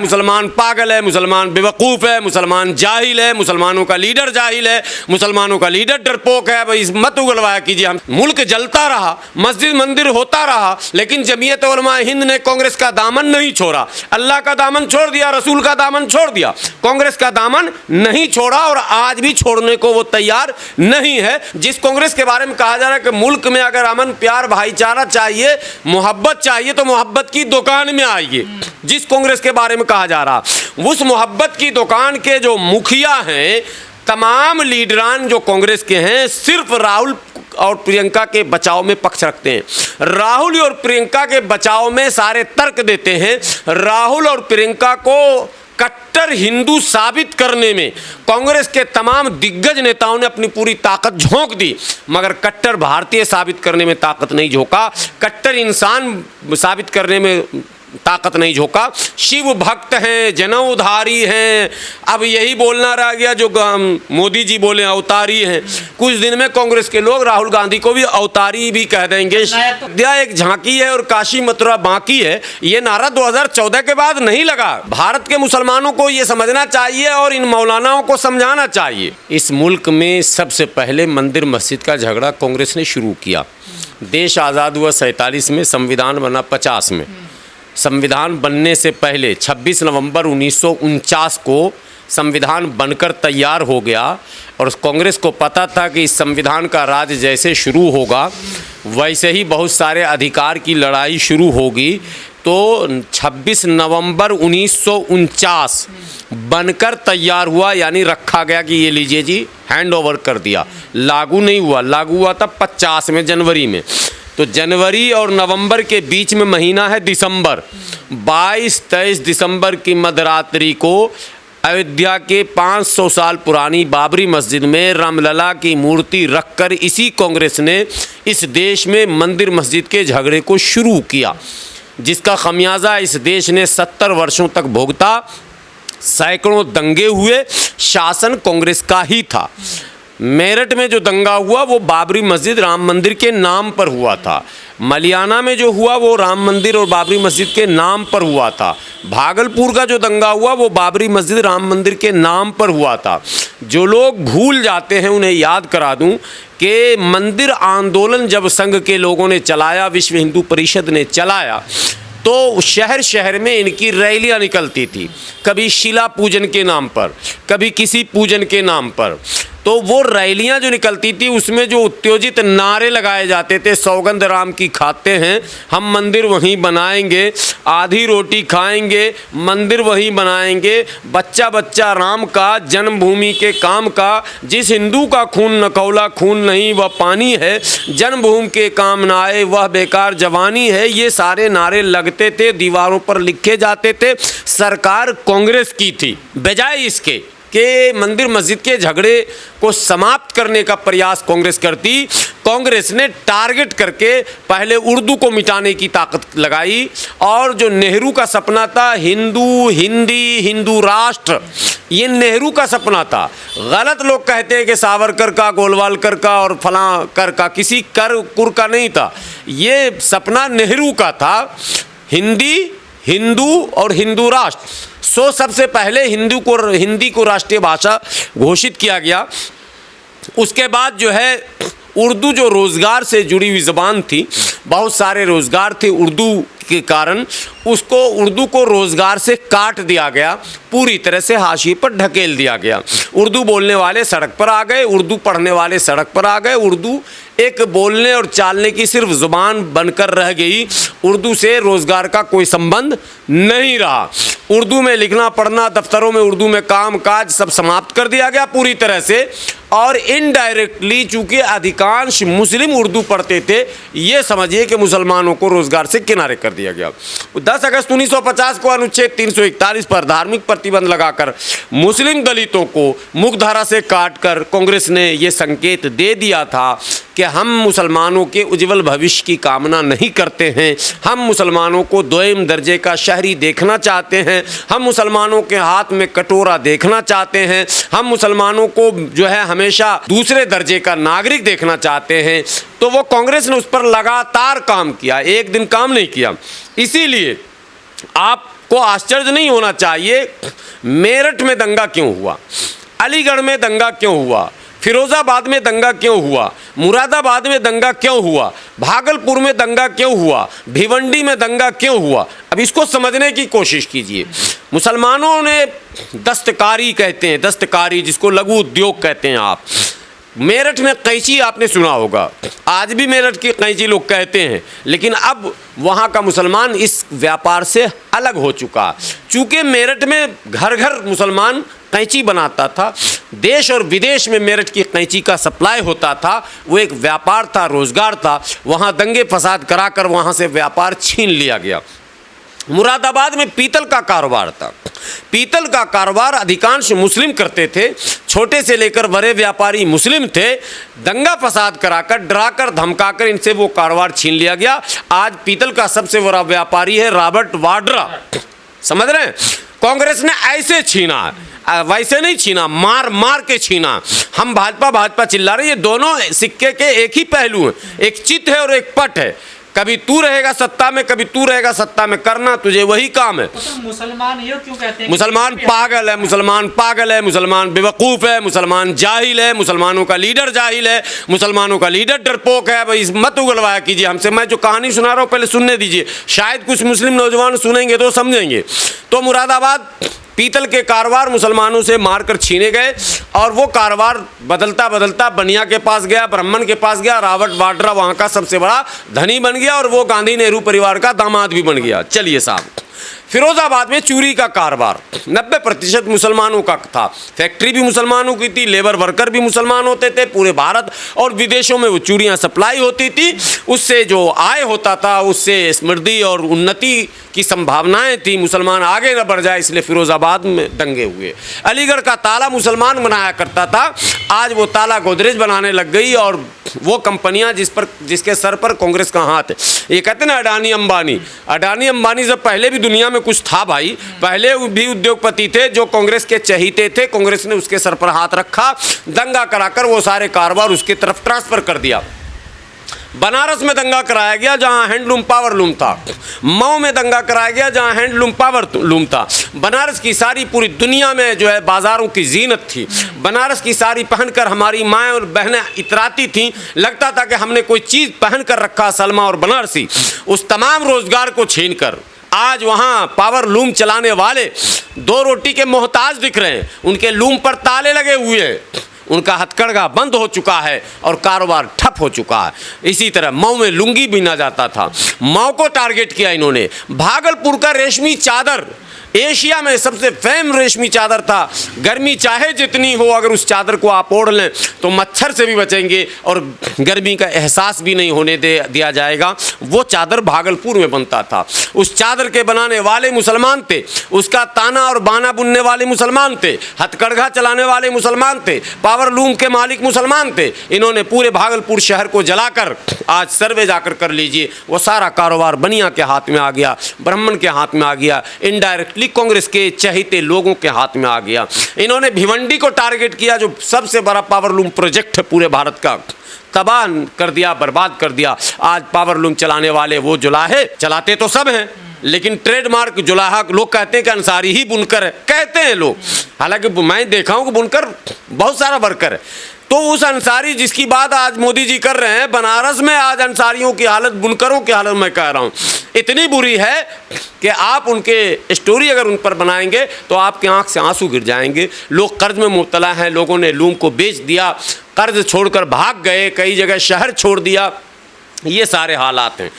मुसलमान पागल है, मुसलमान बेवकूफ़ है, मुसलमान जाहिल है, मुसलमानों का लीडर जाहिल है, मुसलमानों का लीडर डरपोक है। भाई मत उगलवाया कीजिए। हम मुल्क जलता रहा, मस्जिद मंदिर होता रहा, लेकिन जमीयत उलमा हिंद ने कांग्रेस का दामन नहीं छोड़ा। अल्लाह का दामन छोड़ दिया, रसूल का दामन छोड़ दिया, कांग्रेस का दामन नहीं छोड़ा और आज भी छोड़ने को वो तैयार नहीं है। जिस कांग्रेस के बारे में कहा जा रहा है कि मुल्क में अगर अमन प्यार भाईचारा चाहिए, मोहब्बत चाहिए, तो मोहब्बत की दुकान में आइए। जिस कांग्रेस के बारे में कहा जा रहा, उस मोहब्बत की दुकान के जो मुखिया हैं, तमाम लीडरान जो कांग्रेस के हैं, सिर्फ राहुल और प्रियंका के बचाव में पक्ष रखते हैं। राहुल और प्रियंका के बचाव में सारे तर्क देते हैं। राहुल और प्रियंका को कट्टर हिंदू साबित करने में कांग्रेस के तमाम दिग्गज नेताओं ने अपनी पूरी ताकत झोंक दी, मगर कट्टर भारतीय साबित करने में ताकत नहीं झोंका, कट्टर इंसान साबित करने में ताकत नहीं झोंका। शिव भक्त हैं, जनउधारी हैं। अब यही बोलना रह गया जो मोदी जी बोले अवतारी हैं। कुछ दिन में कांग्रेस के लोग राहुल गांधी को भी अवतारी भी कह देंगे। अयोध्या एक झांकी है और काशी मथुरा बाकी है, ये नारा 2014 के बाद नहीं लगा। भारत के मुसलमानों को ये समझना चाहिए और इन मौलानाओं को समझाना चाहिए। इस मुल्क में सबसे पहले मंदिर मस्जिद का झगड़ा कांग्रेस ने शुरू किया। देश आज़ाद हुआ 47 में, संविधान बना 50 में। संविधान बनने से पहले 26 नवंबर 1949 को संविधान बनकर तैयार हो गया और कांग्रेस को पता था कि इस संविधान का राज जैसे शुरू होगा वैसे ही बहुत सारे अधिकार की लड़ाई शुरू होगी। तो 26 नवंबर 1949 बनकर तैयार हुआ, यानी रखा गया कि ये लीजिए जी, हैंड ओवर कर दिया। लागू नहीं हुआ, लागू हुआ था 50 में, जनवरी में। तो जनवरी और नवंबर के बीच में महीना है दिसंबर। 22-23 दिसंबर की मध्यरात्रि को अयोध्या के 500 साल पुरानी बाबरी मस्जिद में रामलला की मूर्ति रखकर इसी कांग्रेस ने इस देश में मंदिर मस्जिद के झगड़े को शुरू किया, जिसका खमियाजा इस देश ने 70 वर्षों तक भुगता। सैकड़ों दंगे हुए, शासन कांग्रेस का ही था। मेरठ में जो दंगा हुआ वो बाबरी मस्जिद राम मंदिर के नाम पर हुआ था। मलियाना में जो हुआ वो राम मंदिर और बाबरी मस्जिद के नाम पर हुआ था। भागलपुर का जो दंगा हुआ वो बाबरी मस्जिद राम मंदिर के नाम पर हुआ था। जो लोग भूल जाते हैं उन्हें याद करा दूं कि मंदिर आंदोलन जब संघ के लोगों ने चलाया, विश्व हिंदू परिषद ने चलाया, तो शहर शहर में इनकी रैलियां निकलती थी, कभी शिला पूजन के नाम पर, कभी किसी पूजन के नाम पर। तो वो रैलियां जो निकलती थी उसमें जो उत्तेजित नारे लगाए जाते थे, सौगंध राम की खाते हैं, हम मंदिर वहीं बनाएंगे, आधी रोटी खाएंगे, मंदिर वहीं बनाएंगे, बच्चा बच्चा राम का, जन्मभूमि के काम का, जिस हिंदू का खून न खौला खून नहीं वह पानी है, जन्मभूमि के काम न आए वह बेकार जवानी है, ये सारे नारे लगते थे, दीवारों पर लिखे जाते थे। सरकार कांग्रेस की थी। बजाय इसके कि मंदिर मस्जिद के झगड़े को समाप्त करने का प्रयास कांग्रेस करती, कांग्रेस ने टारगेट करके पहले उर्दू को मिटाने की ताकत लगाई। और जो नेहरू का सपना था, हिंदू हिंदी हिंदू राष्ट्र, ये नेहरू का सपना था। गलत लोग कहते हैं कि सावरकर का, गोलवालकर का और फलां कर का, किसी कर कुर का नहीं था। ये सपना नेहरू का था, हिंदी हिंदू और हिंदू राष्ट्र। सबसे पहले हिंदी को राष्ट्रीय भाषा घोषित किया गया। उसके बाद जो है उर्दू जो रोज़गार से जुड़ी हुई ज़बान थी, बहुत सारे रोज़गार थे उर्दू के कारण, उसको उर्दू को रोज़गार से काट दिया गया, पूरी तरह से हाशिए पर ढकेल दिया गया। उर्दू बोलने वाले सड़क पर आ गए, उर्दू पढ़ने वाले सड़क पर आ गए, उर्दू एक बोलने और चालने की सिर्फ ज़ुबान बनकर रह गई। उर्दू से रोज़गार का कोई संबंध नहीं रहा। उर्दू में लिखना पढ़ना, दफ्तरों में उर्दू में काम काज सब समाप्त कर दिया गया पूरी तरह से। और इनडायरेक्टली चूँकि अधिकांश मुस्लिम उर्दू पढ़ते थे, ये समझिए कि मुसलमानों को रोज़गार से किनारे कर दिया गया। 10 अगस्त 1950 को अनुच्छेद 341 पर धार्मिक प्रतिबंध लगाकर मुस्लिम दलितों को मुख्यधारा से काटकर कांग्रेस ने ये संकेत दे दिया था कि हम मुसलमानों के उज्जवल भविष्य की कामना नहीं करते हैं, हम मुसलमानों को दोयम दर्जे का शहरी देखना चाहते हैं, हम मुसलमानों के हाथ में कटोरा देखना चाहते हैं, हम मुसलमानों को जो है हमेशा दूसरे दर्जे का नागरिक देखना चाहते हैं। तो वो कांग्रेस ने उस पर लगातार काम किया, एक दिन काम नहीं किया। इसीलिए आप को आश्चर्य नहीं होना चाहिए मेरठ में दंगा क्यों हुआ, अलीगढ़ में दंगा क्यों हुआ, फिरोज़ाबाद में दंगा क्यों हुआ, मुरादाबाद में दंगा क्यों हुआ, भागलपुर में दंगा क्यों हुआ, भिवंडी में दंगा क्यों हुआ। अब इसको समझने की कोशिश कीजिए। मुसलमानों ने दस्तकारी कहते हैं, दस्तकारी जिसको लघु उद्योग कहते हैं आप। मेरठ में कैंची आपने सुना होगा, आज भी मेरठ की कैंची लोग कहते हैं, लेकिन अब वहाँ का मुसलमान इस व्यापार से अलग हो चुका। चूँकि मेरठ में घर घर मुसलमान कैंची बनाता था, देश और विदेश में मेरठ की कैंची का सप्लाई होता था, वो एक व्यापार था, रोज़गार था। वहाँ दंगे फसाद कराकर वहाँ से व्यापार छीन लिया गया। मुरादाबाद में पीतल का कारोबार था, पीतल का कारोबार अधिकांश मुस्लिम करते थे, छोटे से लेकर बड़े व्यापारी मुस्लिम थे। दंगा फसाद कराकर, डराकर, धमकाकर इनसे वो कारोबार छीन लिया गया। आज पीतल का सबसे बड़ा व्यापारी है रॉबर्ट वाड्रा, समझ रहे हैं। कांग्रेस ने ऐसे छीना, वैसे नहीं छीना, मार मार के छीना। हम भाजपा चिल्ला रहे, ये दोनों सिक्के के एक ही पहलू हैं, एक चित है और एक पट है। कभी तू रहेगा सत्ता में, कभी तू रहेगा सत्ता में, करना तुझे वही काम है। तो मुसलमान ये क्यों कहते हैं मुसलमान पागल है, मुसलमान पागल है, मुसलमान बेवकूफ़ है, मुसलमान जाहिल है, मुसलमानों का लीडर जाहिल है, मुसलमानों का लीडर डरपोक है। भाई मत उगलवाया कीजिए हमसे, मैं जो कहानी सुना रहा हूँ पहले सुनने दीजिए, शायद कुछ मुस्लिम नौजवान सुनेंगे तो समझेंगे। तो मुरादाबाद पीतल के कारोबार मुसलमानों से मारकर छीने गए और वो कारोबार बदलता बदलता बनिया के पास गया, ब्राह्मण के पास गया, रॉबर्ट वाड्रा वहाँ का सबसे बड़ा धनी बन गया और वो गांधी नेहरू परिवार का दामाद भी बन गया। चलिए साहब, फिरोज़ाबाद में चूड़ी का कारोबार 90% मुसलमानों का था। फैक्ट्री भी मुसलमानों की थी, लेबर वर्कर भी मुसलमान होते थे। पूरे भारत और विदेशों में वो चूड़ियाँ सप्लाई होती थी। उससे जो आय होता था उससे समृद्धि और उन्नति की संभावनाएं थी। मुसलमान आगे न बढ़ जाए इसलिए फिरोज़ाबाद में दंगे हुए। अलीगढ़ का ताला मुसलमान बनाया करता था, आज वो ताला गोदरेज बनाने लग गई और वो कंपनियां जिसके सर पर कांग्रेस का हाथ है। ये कहते ना अडानी अंबानी से पहले भी दुनिया में कुछ था भाई, पहले भी उद्योगपति थे जो कांग्रेस के चहीते थे। कांग्रेस ने उसके सर पर हाथ रखा, दंगा कराकर वो सारे कारोबार उसकी तरफ ट्रांसफर कर दिया। बनारस में दंगा कराया गया जहां हैंडलूम पावरलूम था, मऊ में दंगा कराया गया जहां हैंडलूम पावरलूम था। बनारस की साड़ी पूरी दुनिया में जो है बाज़ारों की जीनत थी। बनारस की साड़ी पहनकर हमारी माएँ और बहनें इतराती थीं, लगता था कि हमने कोई चीज़ पहन कर रखा। सलमा और बनारसी उस तमाम रोज़गार को छीन कर आज वहाँ पावर लूम चलाने वाले 2 रोटी के मोहताज दिख रहे हैं। उनके लूम पर ताले लगे हुए हैं, उनका हथकड़घा बंद हो चुका है और कारोबार ठप हो चुका है। इसी तरह मऊ में लुंगी बिना जाता था, मऊ को टारगेट किया इन्होंने। भागलपुर का रेशमी चादर एशिया में सबसे फेम रेशमी चादर था। गर्मी चाहे जितनी हो, अगर उस चादर को आप ओढ़ लें तो मच्छर से भी बचेंगे और गर्मी का एहसास भी नहीं होने दिया जाएगा। वो चादर भागलपुर में बनता था। उस चादर के बनाने वाले मुसलमान थे, उसका ताना और बाना बुनने वाले मुसलमान थे, हथकड़घा चलाने वाले मुसलमान थे, पावर लूम के मालिक मुसलमान थे। इन्होंने पूरे भागलपुर शहर को जलाकर, आज सर्वे जाकर कर लीजिए, वो सारा कारोबार बनिया के हाथ में आ गया, ब्राह्मण के हाथ में आ गया, इनडायरेक्टली कांग्रेस के चहीते लोगों के हाथ में आ गया। इन्होंने भिवंडी को टारगेट किया जो सबसे बड़ा पावरलूम प्रोजेक्ट है पूरे भारत का, तबाह कर दिया, बर्बाद कर दिया। आज पावरलूम चलाने वाले वो जुलाहे, चलाते तो सब हैं लेकिन ट्रेडमार्क जुलाहा लोग कहते हैं कि अंसारी ही बुनकर है, कहते हैं लोग। हालांकि मैं देखा हूँ कि बुनकर बहुत सारा वर्कर है। तो उस अंसारी जिसकी बात आज मोदी जी कर रहे हैं, बनारस में आज अंसारियों की हालत, बुनकरों की हालत मैं कह रहा हूँ इतनी बुरी है कि आप उनके स्टोरी अगर उन पर बनाएंगे तो आपके आंख से आंसू गिर जाएंगे। लोग कर्ज में मुब्तला हैं, लोगों ने लूम को बेच दिया, कर्ज छोड़कर भाग गए, कई जगह शहर छोड़ दिया। ये सारे हालात हैं।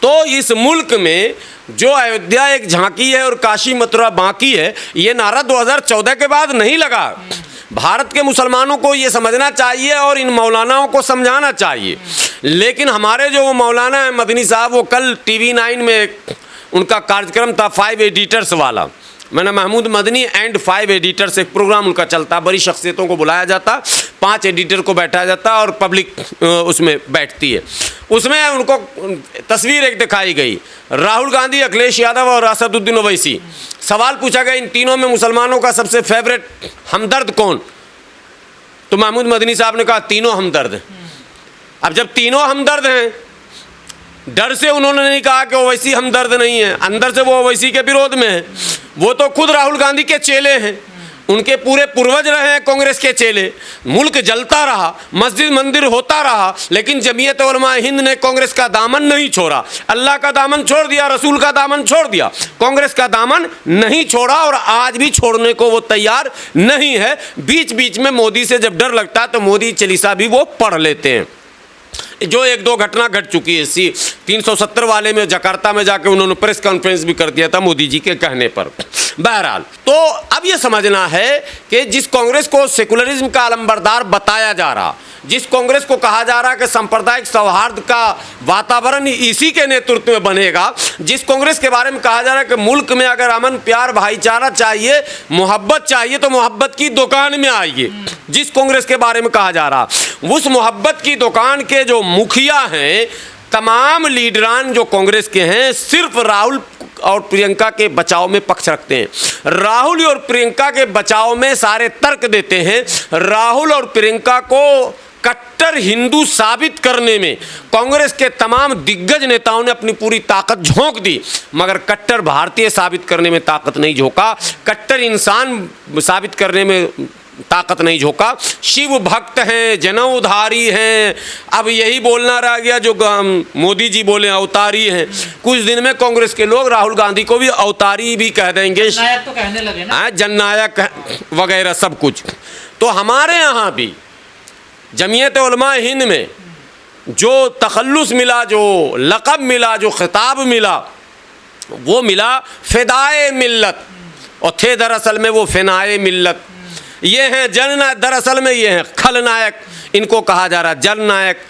तो इस मुल्क में जो अयोध्या एक झांकी है और काशी मथुरा बाकी है, ये नारा 2014 के बाद नहीं लगा। भारत के मुसलमानों को ये समझना चाहिए और इन मौलानाओं को समझाना चाहिए। लेकिन हमारे जो मौलाना है मदनी साहब, वो कल TV 9 में उनका कार्यक्रम था 5 एडिटर्स वाला। मैंने महमूद मदनी एंड 5 एडिटर्स एक प्रोग्राम उनका चलता, बड़ी शख्सियतों को बुलाया जाता, 5 एडिटर को बैठाया जाता और पब्लिक उसमें बैठती है। उसमें उनको तस्वीर एक दिखाई गई, राहुल गांधी, अखिलेश यादव और असदुद्दीन ओवैसी। सवाल पूछा गया इन तीनों में मुसलमानों का सबसे फेवरेट हमदर्द कौन? तो महमूद मदनी साहब ने कहा तीनों हमदर्द हैं। अब जब तीनों हमदर्द हैं डर से उन्होंने नहीं कहा कि ओवैसी हमदर्द नहीं है, अंदर से वो ओवैसी के विरोध में है। वो तो खुद राहुल गांधी के चेले हैं, उनके पूरे पूर्वज रहे हैं कांग्रेस के चेले। मुल्क जलता रहा, मस्जिद मंदिर होता रहा, लेकिन जमीयत उलमा हिंद ने कांग्रेस का दामन नहीं छोड़ा। अल्लाह का दामन छोड़ दिया, रसूल का दामन छोड़ दिया, कांग्रेस का दामन नहीं छोड़ा और आज भी छोड़ने को वो तैयार नहीं है। बीच बीच में मोदी से जब डर लगता है तो मोदी चालीसा भी वो पढ़ लेते हैं। जो एक दो घटना घट चुकी है, 370 वाले में जकार्ता में जाके उन्होंने प्रेस कॉन्फ्रेंस भी कर दिया था मोदी जी के कहने पर। बहरहाल, तो अब ये समझना है कि जिस कांग्रेस को सेकुलरिज्म का अलंबरदार बताया जा रहा, जिस कांग्रेस को कहा जा रहा कि सांप्रदायिक सौहार्द का वातावरण इसी के नेतृत्व में बनेगा, जिस कांग्रेस के बारे में कहा जा रहा है कि मुल्क में अगर अमन प्यार भाईचारा चाहिए, मोहब्बत चाहिए तो मोहब्बत की दुकान में आइए, जिस कांग्रेस के बारे में कहा जा रहा, उस मोहब्बत की दुकान के जो मुखिया हैं, तमाम लीडरान जो कांग्रेस के हैं, सिर्फ राहुल और प्रियंका के बचाव में पक्ष रखते हैं। राहुल और प्रियंका के बचाव में सारे तर्क देते हैं। राहुल और प्रियंका को कट्टर हिंदू साबित करने में कांग्रेस के तमाम दिग्गज नेताओं ने अपनी पूरी ताकत झोंक दी, मगर कट्टर भारतीय साबित करने में ताकत नहीं झोंका, कट्टर इंसान साबित करने में ताकत नहीं झोंका। शिव भक्त हैं, जनउधारी हैं, अब यही बोलना रह गया जो मोदी जी बोले अवतारी हैं। कुछ दिन में कांग्रेस के लोग राहुल गांधी को भी अवतारी भी कह देंगे, जननायक तो कहने लगे ना, जननायक वगैरह सब कुछ। तो हमारे यहाँ भी जमीयत उलमा हिंद में जो तखल्लुस मिला, जो लक़ब मिला, जो खिताब मिला, वो मिला फ़िदाए मिल्लत, और थे दरअसल में वो फ़िनाए मिल्लत। ये हैं जननायक, दरअसल में ये हैं खलनायक, इनको कहा जा रहा जननायक।